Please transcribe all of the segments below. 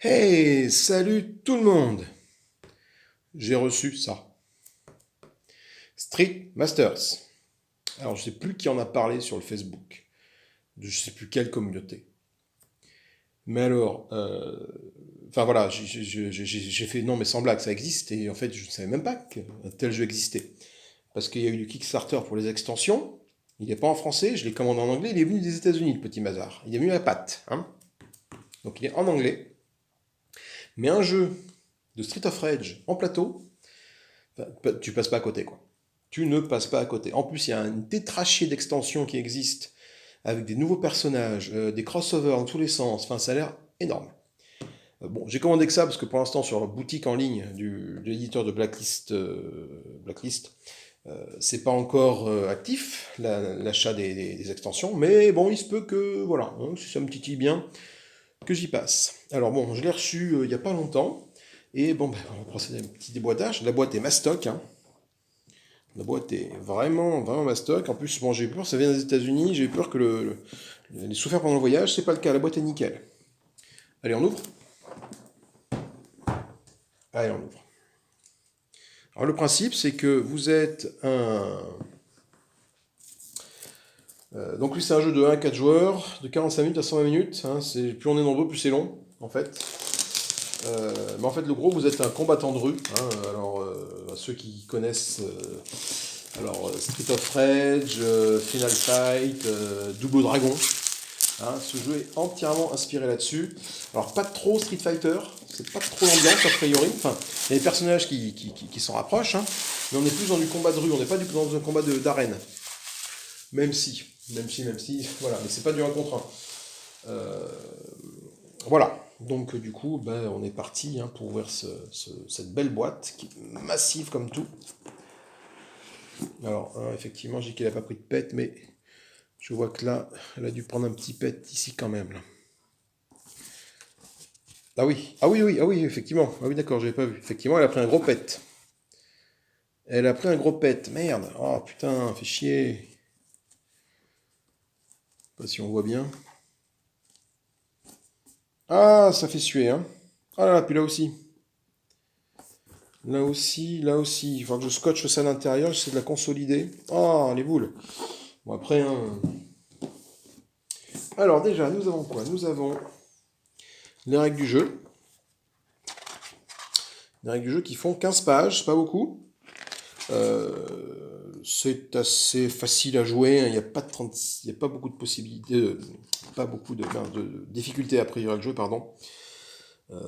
Hey, salut tout le monde! J'ai reçu ça. Street Masters. Alors, je sais plus qui en a parlé sur le Facebook, de je sais plus quelle communauté. Mais alors, enfin voilà, j'ai fait non mais sans blague, ça existe et en fait je ne savais même pas qu'un tel jeu existait. Parce qu'il y a eu du Kickstarter pour les extensions, il n'est pas en français, je l'ai commandé en anglais, il est venu des États-Unis le petit Mazar. Il est venu à patte, hein. Donc il est en anglais. Mais un jeu de Street of Rage en plateau, enfin, tu passes pas à côté quoi. Tu ne passes pas à côté. En plus, il y a un tétrachier d'extensions qui existe avec des nouveaux personnages, des crossovers dans tous les sens. Enfin, ça a l'air énorme. Bon, j'ai commandé que ça parce que pour l'instant, sur la boutique en ligne de l'éditeur de Blacklist, c'est pas encore actif l'achat des extensions, mais bon, il se peut que voilà, hein, si ça me titille bien, que j'y passe. Alors bon, je l'ai reçu il y a pas longtemps. Et bon, ben, on va procéder à un petit déboîtage. La boîte est mastoc, hein. La boîte est vraiment, vraiment mastoc. En plus, bon, j'ai eu peur, ça vient des États-Unis, j'ai eu peur que les souffert pendant le voyage. C'est pas le cas, la boîte est nickel. Allez, on ouvre. Allez, on ouvre. Alors, le principe, c'est que vous êtes un. Donc, lui, c'est un jeu de 1 à 4 joueurs, de 45 minutes à 120 minutes. Hein. Plus on est nombreux, plus c'est long, en fait. Mais en fait, le gros, vous êtes un combattant de rue. Hein. Alors, ceux qui connaissent. Street of Rage, Final Fight, Double Dragon. Hein, ce jeu est entièrement inspiré là-dessus. Alors, pas trop Street Fighter, c'est pas trop l'ambiance a priori. Enfin, il y a des personnages qui s'en rapprochent, hein, mais on est plus dans du combat de rue, on n'est pas du tout dans un combat d'arène. Même si, voilà, mais c'est pas du 1 contre 1. Voilà, donc du coup, ben, on est parti hein, pour ouvrir cette belle boîte qui est massive comme tout. Alors, hein, effectivement, j'ai dit qu'elle n'a pas pris de pète, mais je vois que là, elle a dû prendre un petit pet ici quand même. Là. Ah oui, ah oui, effectivement. Ah oui, d'accord, j'avais pas vu. Effectivement, elle a pris un gros pet. Elle a pris un gros pet. Merde. Oh putain, fait chier. Pas si on voit bien. Ah, ça fait suer, hein. Ah là là, puis là aussi. Là aussi, là aussi. Il faut que je scotche ça à l'intérieur, j'essaie de la consolider. Ah, les boules. Bon, après, hein. Alors, déjà, nous avons quoi? Nous avons les règles du jeu. Les règles du jeu qui font 15 pages, pas beaucoup. C'est assez facile à jouer, hein. Il n'y a pas il y a pas beaucoup de possibilités, pas beaucoup de difficultés à priori le jeu, pardon.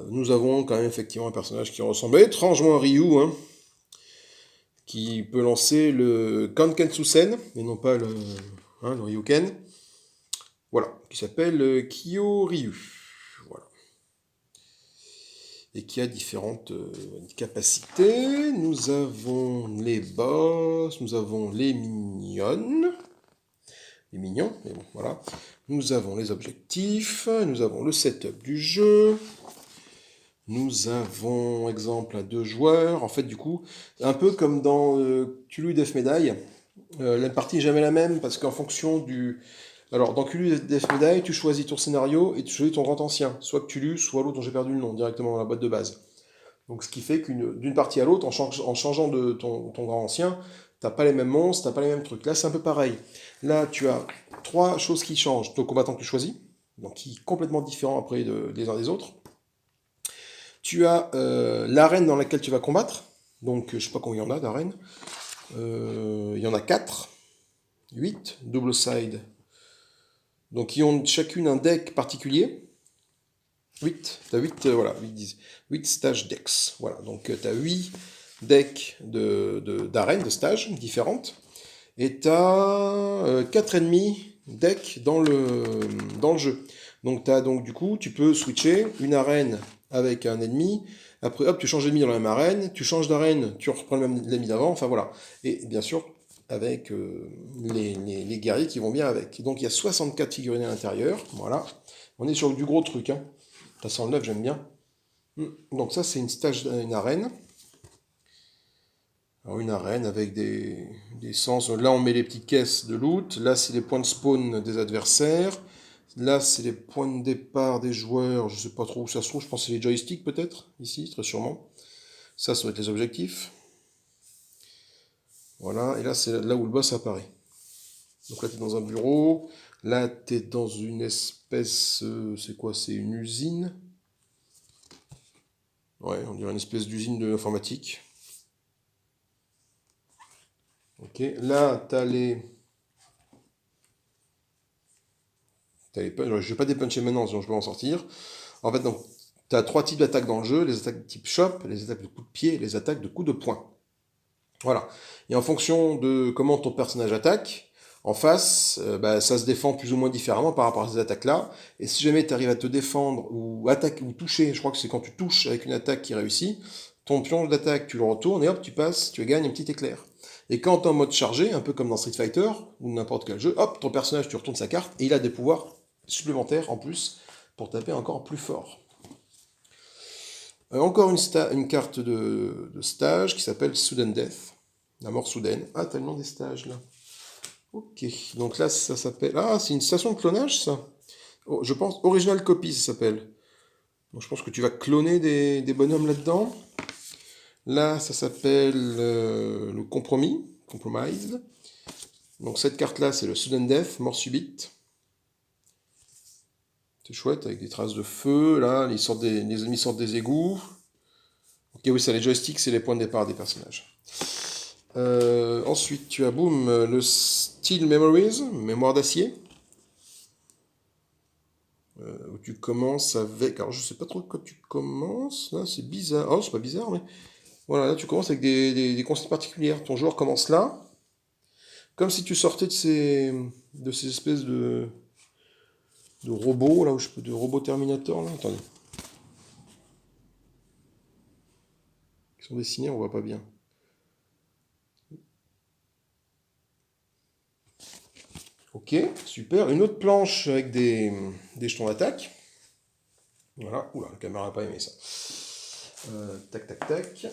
Nous avons quand même effectivement un personnage qui ressemble étrangement à Ryu, hein, qui peut lancer le Kankensusen, et non pas le Ryuken. Voilà, qui s'appelle Kyoryu. Voilà. Et qui a différentes capacités. Nous avons les boss, nous avons les mignonnes. Les mignons, mais bon, voilà. Nous avons les objectifs, nous avons le setup du jeu, nous avons, exemple, à 2 joueurs. En fait, du coup, un peu comme dans Cthulhu Death Medaille, la partie n'est jamais la même parce qu'en fonction du. Alors, dans Cthulhu Death Medaille, tu choisis ton scénario et tu choisis ton grand ancien, soit Cthulhu, soit l'autre dont j'ai perdu le nom, directement dans la boîte de base. Donc, ce qui fait d'une partie à l'autre, en changeant de ton grand ancien, t'as pas les mêmes monstres, t'as pas les mêmes trucs. Là, c'est un peu pareil. Là, tu as 3 choses qui changent. Ton combattant que tu choisis, donc qui est complètement différent après des uns des autres. Tu as l'arène dans laquelle tu vas combattre. Donc, je sais pas combien il y en a d'arènes. Il y en a 4, 8, double side. Donc, qui ont chacune un deck particulier. 8, tu as 8, voilà, 8 stages decks. Voilà, donc tu as 8 decks d'arènes, de stages différentes. Et tu as 4 ennemis decks dans le jeu. Donc, donc du coup, tu peux switcher une arène avec un ennemi. Après, hop, tu changes d'ennemi dans la même arène. Tu changes d'arène, tu reprends l'ennemi d'avant. Enfin, voilà. Et bien sûr, avec les guerriers qui vont bien avec. Donc, il y a 64 figurines à l'intérieur. Voilà. On est sur du gros truc. Hein. Ça sent le neuf, j'aime bien. Donc, ça, c'est une arène. Alors une arène avec des sens. Là, on met les petites caisses de loot. Là, c'est les points de spawn des adversaires. Là, c'est les points de départ des joueurs. Je sais pas trop où ça se trouve. Je pense que c'est les joysticks peut-être, ici, très sûrement. Ça va être les objectifs. Voilà, et là, c'est là où le boss apparaît. Donc là, tu es dans un bureau. Là, tu es dans une espèce... c'est quoi? C'est une usine. Ouais, on dirait une espèce d'usine de informatique. Ok, là, tu as les... Je ne vais pas dépuncher maintenant, sinon je peux en sortir. En fait, donc, tu as trois types d'attaques dans le jeu. Les attaques de type shop, les attaques de coups de pied et les attaques de coups de poing. Voilà. Et en fonction de comment ton personnage attaque, en face, bah, ça se défend plus ou moins différemment par rapport à ces attaques-là. Et si jamais tu arrives à te défendre ou attaquer ou toucher, je crois que c'est quand tu touches avec une attaque qui réussit, ton pion d'attaque, tu le retournes et hop, tu passes, tu gagnes un petit éclair. Et quand tu es en mode chargé, un peu comme dans Street Fighter ou n'importe quel jeu, hop, ton personnage, tu retournes sa carte et il a des pouvoirs supplémentaires en plus pour taper encore plus fort. Encore une carte de stage qui s'appelle Sudden Death. La mort soudaine. Ah, t'as le nom des stages là. Ok, donc là ça s'appelle... Ah, c'est une station de clonage ça. Oh, je pense Original Copy ça s'appelle. Donc je pense que tu vas cloner des bonhommes là-dedans. Là ça s'appelle le compromis, Compromised. Donc cette carte là c'est le Sudden Death, mort subite. C'est chouette avec des traces de feu, là les ennemis sortent des égouts. Ok, oui, ça les joysticks, c'est les points de départ des personnages. Ensuite, tu as, boum, le Steel Memories, mémoire d'acier. Où tu commences avec... Alors, je sais pas trop quand tu commences. Là, c'est bizarre. Oh, c'est pas bizarre, mais... Voilà, là, tu commences avec des consignes particulières. Ton joueur commence là. Comme si tu sortais de ces espèces de robots, là, où de robots Terminator, là. Attendez. Ils sont dessinés, on voit pas bien. Ok, super. Une autre planche avec des jetons d'attaque. Voilà. Oula, la caméra n'a pas aimé ça. Tac, tac, tac.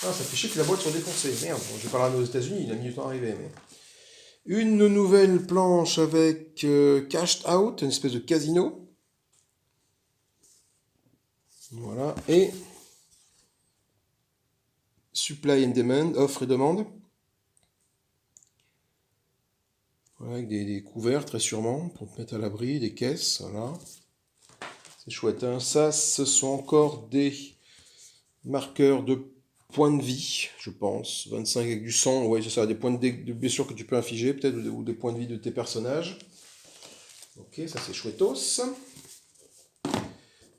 Ah, ça fait chier que la boîte soit défoncée. Merde, bon, je vais pas la ramener aux États-Unis, il a mis du temps à arriver. Mais... Une nouvelle planche avec Cashed Out, une espèce de casino. Voilà. Et Supply and Demand, offre et demande. Voilà, avec des couverts, très sûrement, pour te mettre à l'abri, des caisses, voilà. C'est chouette, hein. Ça, ce sont encore des marqueurs de points de vie, je pense. 25 avec du sang, ouais, c'est ça, des points de blessure que tu peux infliger, peut-être, ou des points de vie de tes personnages. Ok, ça c'est chouettos.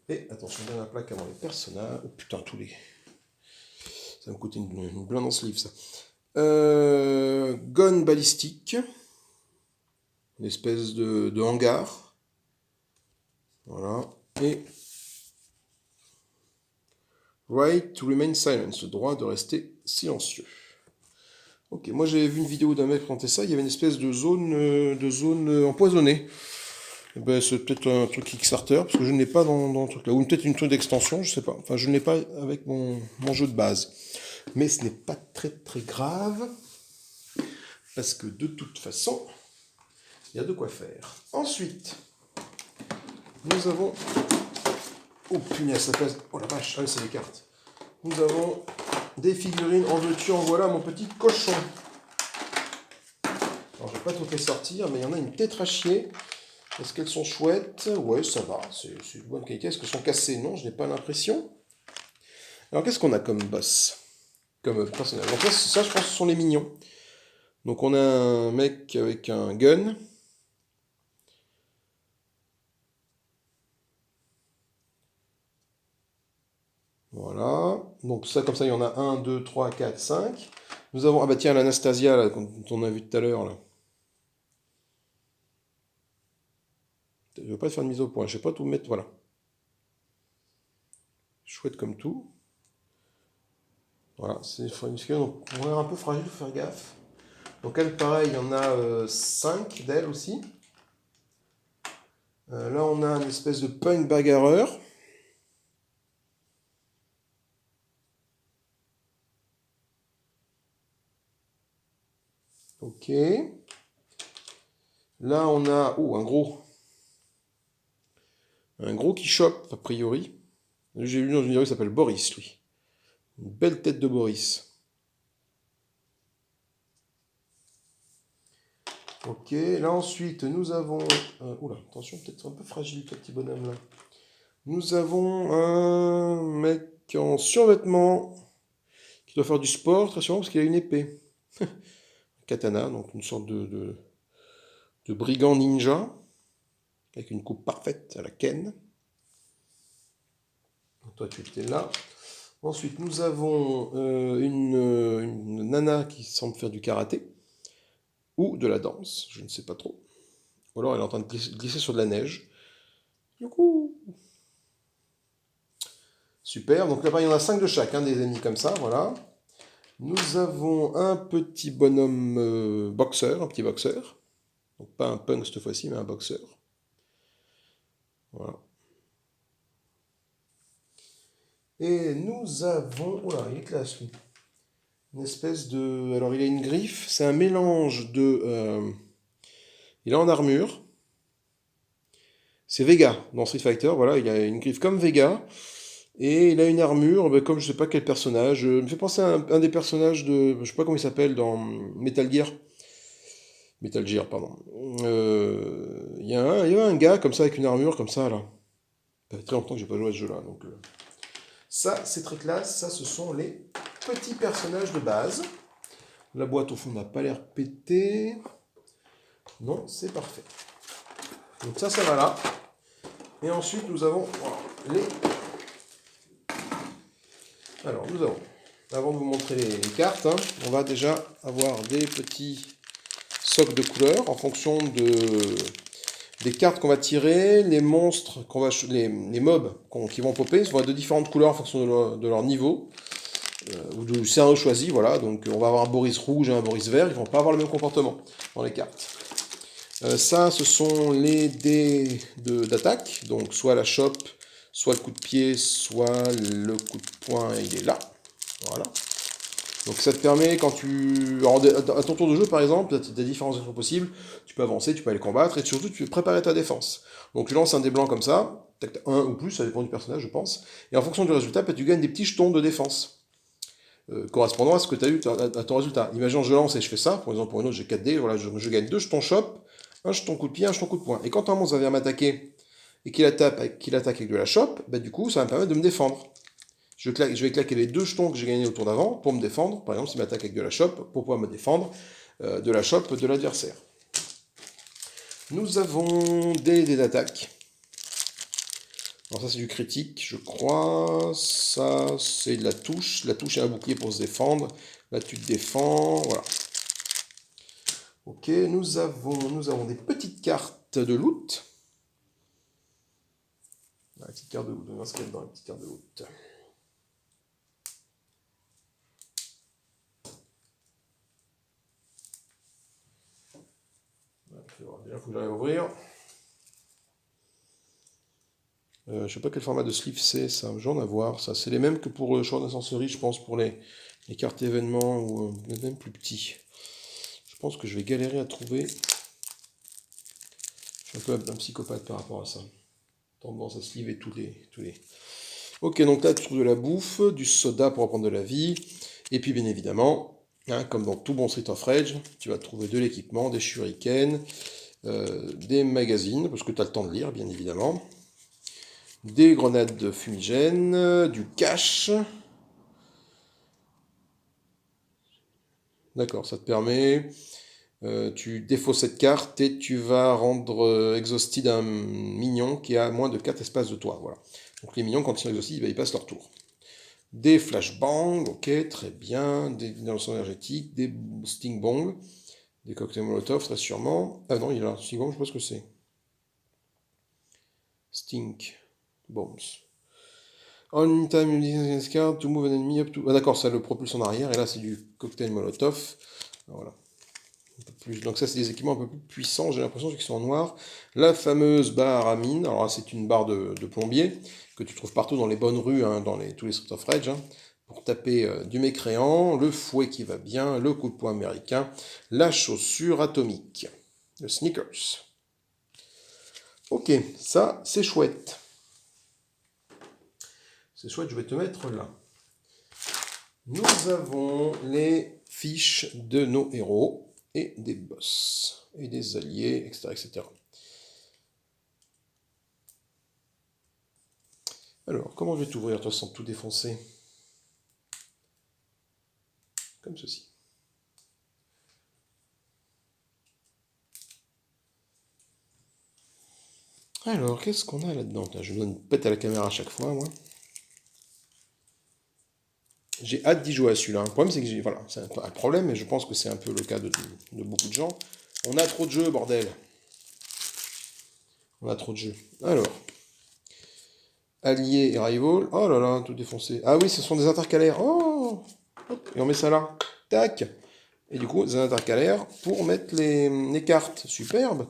Et attention, dernière plaque avant les personnages. Oh putain, tous les... Ça va me coûter une blinde dans ce livre, ça. Gun balistique. Une espèce de hangar. Voilà. Et Right to remain silent, le droit de rester silencieux. Ok, moi j'avais vu une vidéo d'un mec présenter ça, il y avait une espèce de zone empoisonnée. Eh ben, c'est peut-être un truc Kickstarter, parce que je ne l'ai pas dans le truc là. Ou peut-être une truc d'extension, je sais pas. Enfin, je ne l'ai pas avec mon jeu de base. Mais ce n'est pas très très grave, parce que de toute façon, il y a de quoi faire. Ensuite, nous avons... Oh punaise, ça passe... Oh la vache, ah oui, c'est les cartes. Nous avons des figurines en veux-tu, en voilà, mon petit cochon. Alors, je vais pas tout fait sortir, mais il y en a une tétrachier. Est-ce qu'elles sont chouettes? Ouais, ça va, c'est de bonne qualité. Est-ce qu'elles sont cassées? Non, je n'ai pas l'impression. Alors, qu'est-ce qu'on a comme boss? Comme personnage? Donc là, ça, je pense que ce sont les mignons. Donc, on a un mec avec un gun. Voilà. Donc, ça, comme ça, il y en a 1, 2, 3, 4, 5. Nous avons... Ah bah tiens, l'Anastasia, là, qu'on a vu tout à l'heure, là. Je ne vais pas te faire de mise au point. Je ne vais pas tout mettre... Voilà. Chouette comme tout. Voilà, c'est une figure, donc on a l'air un peu fragile, il faut faire gaffe. Donc elle, pareil, il y en a 5 d'elle aussi. Là, on a une espèce de punk bagarreur. Ok. Là, on a un gros qui chope, a priori. J'ai lu dans une vidéo qui s'appelle Boris, lui. Une belle tête de Boris. Ok, là ensuite, nous avons... oula, attention, peut-être un peu fragile, ce petit bonhomme là. Nous avons un mec en survêtement qui doit faire du sport, très sûrement, parce qu'il a une épée. Katana, donc une sorte de brigand ninja, avec une coupe parfaite à la Ken. Toi, tu étais là. Ensuite, nous avons une nana qui semble faire du karaté, ou de la danse, je ne sais pas trop. Ou alors elle est en train de glisser sur de la neige. Youhou! Super, donc là-bas il y en a 5 de chaque, hein, des ennemis comme ça, voilà. Nous avons un petit bonhomme boxeur, un petit boxeur. Donc pas un punk cette fois-ci, mais un boxeur. Voilà. Et nous avons... Oula, il est classe lui. Une espèce de... Alors il a une griffe, c'est un mélange de... Il est en armure. C'est Vega dans Street Fighter, voilà, il a une griffe comme Vega. Et il a une armure, comme je sais pas quel personnage. Il me fait penser à un des personnages de... Je sais pas comment il s'appelle dans Metal Gear. Metal Gear, pardon. Il y a un gars comme ça avec une armure comme ça là. Ça fait très longtemps que j'ai pas joué à ce jeu-là. Donc, ça, c'est très classe. Ça, ce sont les petits personnages de base. La boîte au fond n'a pas l'air pétée. Non, c'est parfait. Donc ça va là. Et ensuite, nous avons les... Alors, nous avons... Avant de vous montrer les cartes, hein, on va déjà avoir des petits socles de couleurs en fonction des cartes qu'on va tirer, les monstres, les mobs qui vont popper, vont être de différentes couleurs en fonction de leur niveau, ou du scénario choisi, voilà. Donc on va avoir un Boris rouge et un Boris vert, ils vont pas avoir le même comportement dans les cartes. Ça, ce sont les dés d'attaque, donc soit la chope, soit le coup de pied, soit le coup de poing, il est là. Voilà. Donc ça te permet, quand tu... à ton tour de jeu, par exemple, tu as des différentes actions possibles, tu peux avancer, tu peux aller combattre, et surtout, tu peux préparer ta défense. Donc tu lances un dé blanc comme ça, un ou plus, ça dépend du personnage, je pense, et en fonction du résultat, tu gagnes des petits jetons de défense, correspondant à ce que tu as eu, à ton résultat. Imagine, je lance et je fais ça, par exemple, pour une autre, j'ai 4 dés, voilà, je gagne 2 jetons chope, un jeton coup de pied, un jeton coup de poing. Et quand un monstre va venir m'attaquer, et qu'il attaque avec de la chope, bah, du coup, ça va me permettre de me défendre. Je vais claquer les 2 jetons que j'ai gagnés au tour d'avant pour me défendre. Par exemple, s'il m'attaque avec de la chope, pour pouvoir me défendre de la chope de l'adversaire. Nous avons des dés d'attaque. Alors ça, c'est du critique, je crois. Ça, c'est de la touche. La touche est un bouclier pour se défendre. Là, tu te défends. Voilà. Ok, nous avons des petites cartes de loot. La petite carte de loot. On va voir ce qu'il y a dans la petite carte de loot. Déjà, il faut que j'arrive à ouvrir. Je sais pas quel format de sleeve c'est, ça, j'en ai à voir. Ça, c'est les mêmes que pour le Short d'ascenserie, je pense, pour les cartes événements, ou même plus petits. Je pense que je vais galérer à trouver. Je suis un peu un psychopathe par rapport à ça. Tendance à sleever tous les... Ok, donc là, tu trouves de la bouffe, du soda pour reprendre de la vie, et puis bien évidemment, hein, comme dans tout bon Street of Rage, tu vas trouver de l'équipement, des shurikens, des magazines, parce que tu as le temps de lire, bien évidemment. Des grenades fumigènes, du cash. D'accord, ça te permet... tu défausses cette carte et tu vas rendre exhausted un mignon qui a moins de 4 espaces de toi. Voilà. Donc les mignons, quand ils sont exhausted, ils passent leur tour. Des flashbangs, ok, très bien. Des dilations énergétiques, des sting bombs, des cocktails molotov, très sûrement. Ah non, il y a un sting bomb, je sais pas ce que c'est. Stink bombs. On time using card to move an enemy up to... Ah d'accord, ça le propulse en arrière, et là c'est du cocktail molotov. Voilà. Donc ça c'est des équipements un peu plus puissants, j'ai l'impression qu'ils sont en noir. La fameuse barre à mine, alors là c'est une barre de plombier, que tu trouves partout dans les bonnes rues, hein, dans tous les Street of Rage, hein, pour taper du mécréant, le fouet qui va bien, le coup de poing américain, la chaussure atomique. Le Snickers. Ok, ça c'est chouette. C'est chouette, je vais te mettre là. Nous avons les fiches de nos héros et des boss, et des alliés, etc. etc. Alors, comment je vais t'ouvrir toi sans tout défoncer? Comme ceci. Alors, qu'est-ce qu'on a là-dedans? Je donne une pète à la caméra à chaque fois, moi. J'ai hâte d'y jouer à celui-là. Le problème, c'est que voilà, c'est un problème, mais je pense que c'est un peu le cas de beaucoup de gens. On a trop de jeux, bordel. On a trop de jeux. Alors, Alliés et Rival. Oh là là, tout défoncé. Ah oui, ce sont des intercalaires. Oh, et on met ça là. Tac. Et du coup, des intercalaires pour mettre les cartes. Superbe.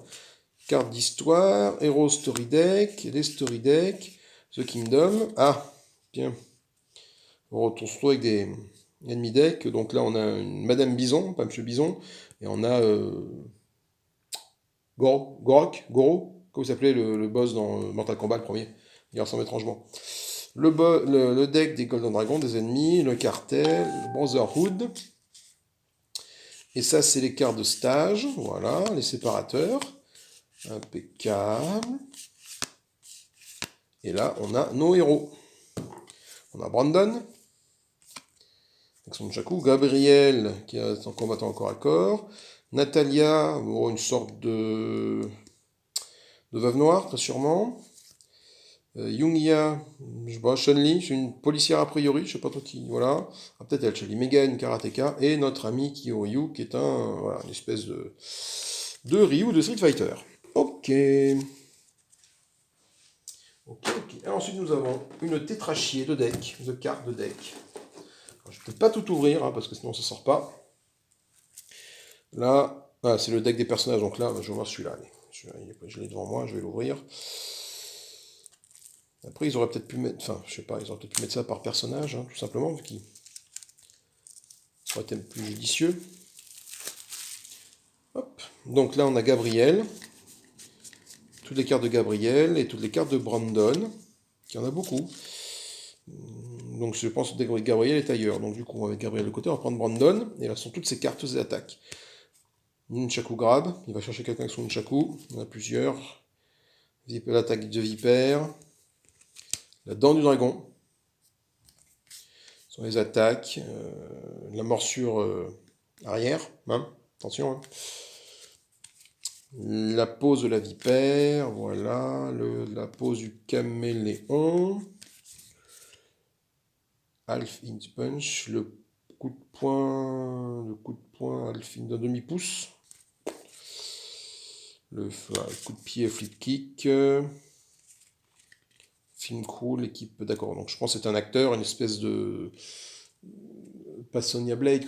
Cartes d'histoire, Hero Story Deck, les Story Deck, The Kingdom. Ah, bien. On retrouve avec des ennemis deck. Donc là, on a une Madame Bison, pas Monsieur Bison. Et on a Goro, comment s'appelait le boss dans Mortal Kombat, le premier. Il ressemble étrangement. Le deck des Golden Dragons, des ennemis, le cartel, le Brotherhood. Et ça, c'est les cartes de stage. Voilà, les séparateurs. Impeccable. Et là, on a nos héros. On a Brandon, avec son Nunchaku. Gabriel, qui est en combattant au corps à corps. Natalia, une sorte de veuve noire, très sûrement. Yungia, je sais pas, Chun-Li, c'est une policière a priori, je sais pas trop qui, voilà. Ah, peut-être elle, Chun-Li, Mega, une karatéka. Et notre ami Kyoryu, qui est voilà, une espèce de Ryu de Street Fighter. Ok. Ok. Et ensuite, nous avons une tétrachier de deck, de cartes de deck. Alors, je ne vais peut-être pas tout ouvrir, parce que sinon ça ne sort pas. Là, c'est le deck des personnages, donc là, je vais voir celui-là. Je l'ai devant moi, je vais l'ouvrir. Après, ils auraient peut-être pu mettre, enfin, je sais pas, ils auraient peut-être pu mettre ça par personnage, tout simplement, vu qu'il aurait été plus judicieux. Hop. Donc là, on a Gabriel. Toutes les cartes de Gabriel et toutes les cartes de Brandon. Il y en a beaucoup. Donc je pense que Gabriel est ailleurs. Donc du coup, on va mettre Gabriel de côté, on va prendre Brandon. Et là sont toutes ces cartes d'attaque. Nunchaku grab, il va chercher quelqu'un avec son Nunchaku. Il y en a plusieurs. L'attaque de Vipère. La dent du dragon. Ce sont les attaques. La morsure arrière. Attention. La pose de la vipère. Voilà. La pose du caméléon. Half inch punch. Le coup de poing half inch d'un demi-pouce. Le coup de pied flip kick. Film crew, l'équipe, d'accord. Donc je pense que c'est un acteur, une espèce de... Pas Sonya Blade,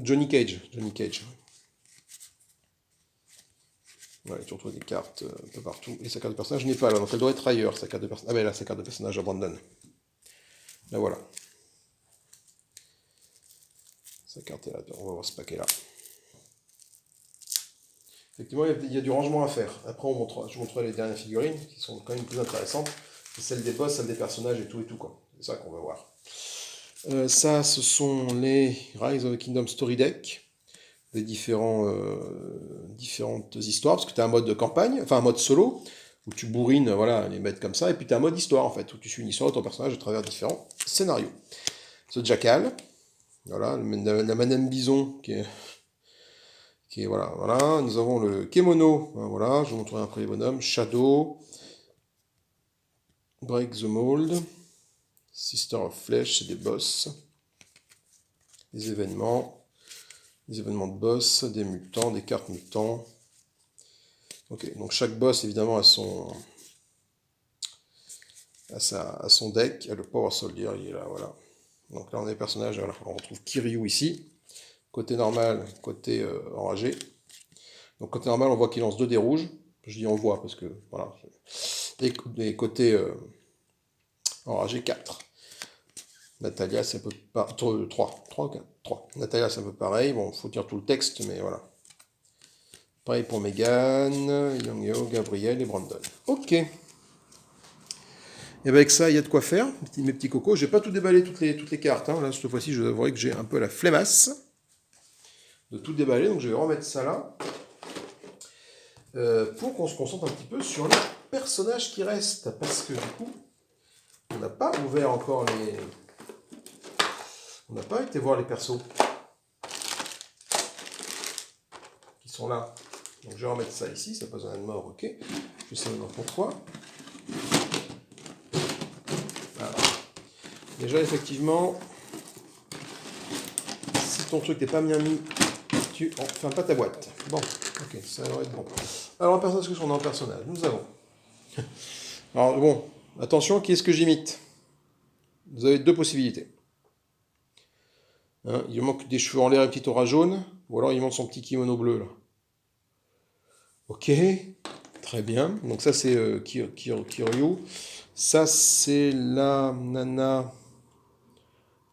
Johnny Cage. Ouais, tu retrouves des cartes un peu partout. Et sa carte de personnage n'est pas là, donc elle doit être ailleurs, sa carte de personnage. Ah ben là, sa carte de personnage à Brandon. Là voilà. Sa carte est là, on va voir ce paquet là. Effectivement, il y a du rangement à faire. Après, je vous montrerai les dernières figurines, qui sont quand même plus intéressantes. C'est celle des boss, celle des personnages et tout quoi. C'est ça qu'on va voir. Ça, ce sont les Rise of the Kingdom Story Deck. Des différentes histoires, parce que tu as un mode de campagne, enfin un mode solo, où tu bourrines voilà, les bêtes comme ça, et puis tu as un mode histoire, en fait, où tu suis une histoire de ton personnage à travers différents scénarios. Ce Jackal, voilà, la Madame Bison, qui est voilà. Nous avons le Kemono, voilà, je vous montrerai après les bonhommes, Shadow, Break the Mold, Sister of Flesh, c'est des boss, des événements de boss, des mutants, des cartes mutants. Ok, donc chaque boss évidemment a son deck, le Power Soldier, il est là, voilà. Donc là on a les personnages, voilà. On retrouve Kiryu ici, côté normal, côté enragé. Donc côté normal on voit qu'il lance 2 dés rouges, je dis on voit parce que, voilà. Et côté enragé 4. Natalia c'est un peu pas 3. Natalia c'est un peu pareil, bon faut dire tout le texte, mais voilà. Pareil pour Megan, Young-Yo, Gabriel et Brandon. Ok. Et avec ça, il y a de quoi faire, mes petits cocos. Je vais pas tout déballer toutes les cartes. Hein. Là, cette fois-ci, je vous avouerai que j'ai un peu la flemmasse de tout déballer. Donc, je vais remettre ça là. Pour qu'on se concentre un petit peu sur les personnages qui restent. Parce que du coup, on n'a pas ouvert encore les... On n'a pas été voir les persos qui sont là. Donc je vais remettre ça ici, ça pose un de mort, ok. Je sais maintenant pourquoi. Voilà. Déjà, effectivement, si ton truc n'est pas bien mis, tu en fermes pas ta boîte. Bon, ok, ça va être bon. Alors, en personnage, qu'est-ce qu'on a en personnage? Nous avons... Alors, bon, attention, qui est-ce que j'imite? Vous avez deux possibilités. Hein, il manque des cheveux en l'air et une petite aura jaune, ou alors il manque son petit kimono bleu, là. Ok, très bien. Donc ça, c'est Kiryu. Ça, c'est la nana...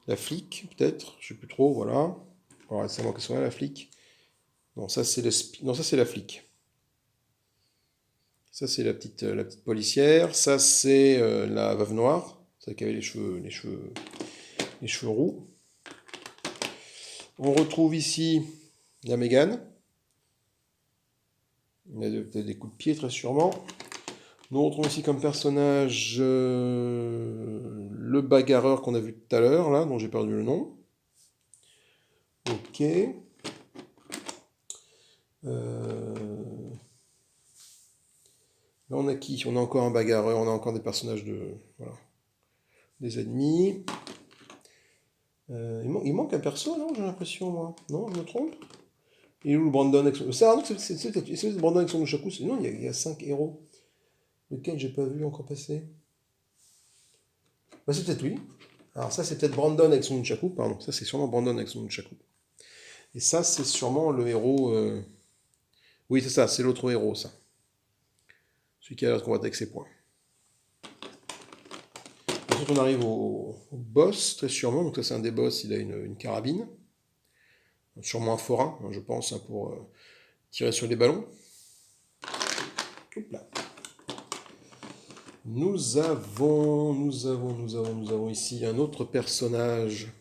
La flic, peut-être, je sais plus trop, voilà. Alors, c'est moi qui soit la flic. Non, ça c'est non, ça c'est la flic. Ça c'est la petite policière. Ça c'est la veuve noire, celle qui avait les cheveux roux. On retrouve ici la Mégane. Il y a peut-être des coups de pied très sûrement. Nous retrouvons ici comme personnage le bagarreur qu'on a vu tout à l'heure, là, dont j'ai perdu le nom. Ok. Là, on a qui? On a encore un bagarreur, on a encore des personnages voilà, des ennemis. Il manque un perso, non? J'ai l'impression, moi. Non, je me trompe? Il est où le Brandon avec son... C'est le Brandon avec son nunchaku. Non, il y a 5 héros. Lequel j'ai pas vu encore passer? Bah, c'est peut-être lui. Alors ça, c'est peut-être Brandon avec son nunchaku, pardon. Ça, c'est sûrement Brandon avec son nunchaku. Et ça, c'est sûrement le héros... Oui, c'est ça, c'est l'autre héros, ça. Celui qui a l'air de combattre avec ses poings. Ensuite, on arrive au boss, très sûrement. Donc ça, c'est un des boss, il a une carabine. Sûrement un forain, hein, je pense, hein, pour tirer sur les ballons. Hop là. Nous avons ici un autre personnage.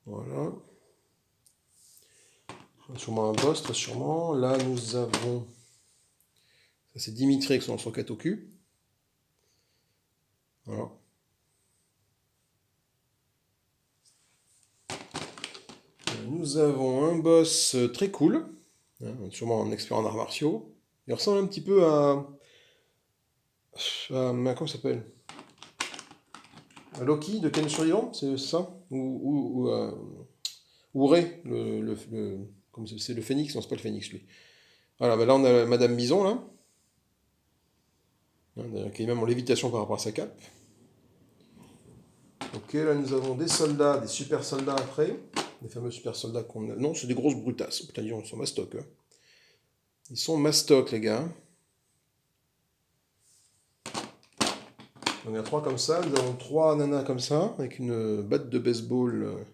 Voilà. Sûrement un boss, très sûrement. Là, nous avons... Ça, c'est Dimitri avec son socket au cul. Voilà. Nous avons un boss très cool. Hein, sûrement un expert en arts martiaux. Il ressemble un petit peu à comment ça s'appelle? Loki de Ken Survivant, c'est ça? Ou Ray, comme c'est le phénix? Non, c'est pas le phénix, lui. Voilà, bah là on a Madame Bison, là. Hein, qui est même en lévitation par rapport à sa cape. Ok, là nous avons des soldats, des super soldats après. Les fameux super soldats qu'on a... Non, c'est des grosses brutasses. Putain, ils sont mastoc, hein. Ils sont mastoc, les gars. On a 3 comme ça. Nous avons 3 nanas comme ça, avec une batte de baseball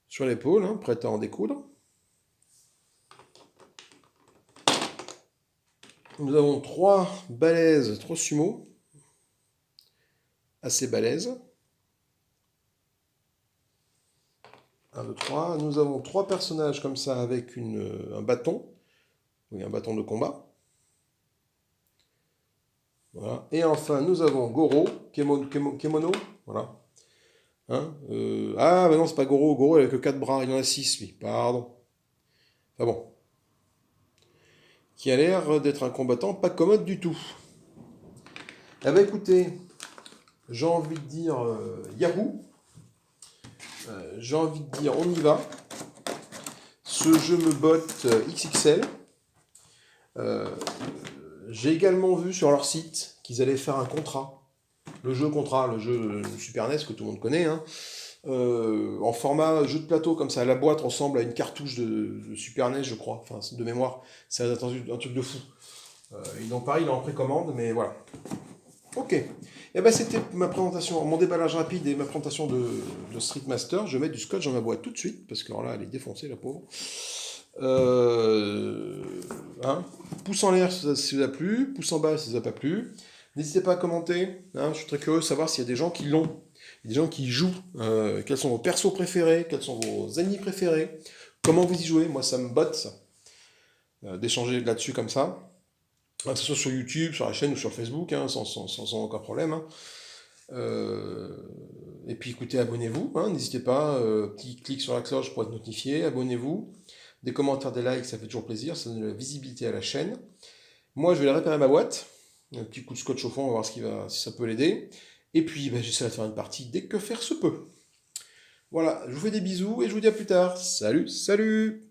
sur l'épaule, hein, prête à en découdre. Nous avons 3 balaises, 3 sumo. Assez balèzes. 1, 2, 3. Nous avons 3 personnages comme ça avec un bâton. Oui, un bâton de combat. Voilà. Et enfin, nous avons Goro, Kemono. Voilà. Hein, ah, mais non, c'est pas Goro. Goro, il a que 4 bras. Il en a 6, lui. Pardon. Enfin bon. Qui a l'air d'être un combattant pas commode du tout. Eh ben écoutez, j'ai envie de dire Yahoo. J'ai envie de dire on y va. Ce jeu me botte XXL. J'ai également vu sur leur site qu'ils allaient faire un contrat. Le jeu Super NES que tout le monde connaît. Hein, en format jeu de plateau comme ça. La boîte ressemble à une cartouche de Super NES, je crois. Enfin, de mémoire. C'est un truc de fou. Ils ont pareil, il est en précommande, mais voilà. Ok. Et ben c'était ma présentation, mon déballage rapide et ma présentation de Street Master. Je vais mettre du scotch dans ma boîte tout de suite, parce que alors là, elle est défoncée, la pauvre. Euh, hein, pouce en l'air si ça vous a plu, pouce en bas si ça vous a pas plu. N'hésitez pas à commenter, hein, je suis très curieux de savoir s'il y a des gens qui l'ont, des gens qui jouent, quels sont vos persos préférés, quels sont vos ennemis préférés, comment vous y jouez. Moi ça me botte ça, d'échanger là-dessus comme ça. Que ce soit sur YouTube, sur la chaîne ou sur Facebook, hein, sans aucun problème. Hein. Euh, et puis écoutez, abonnez-vous, hein, n'hésitez pas, petit clic sur la cloche pour être notifié, abonnez-vous. Des commentaires, des likes, ça fait toujours plaisir, ça donne de la visibilité à la chaîne. Moi, je vais aller réparer ma boîte. Un petit coup de scotch au fond, on va voir si ça peut l'aider. Et puis, ben, j'essaie de faire une partie dès que faire se peut. Voilà, je vous fais des bisous et je vous dis à plus tard. Salut, salut!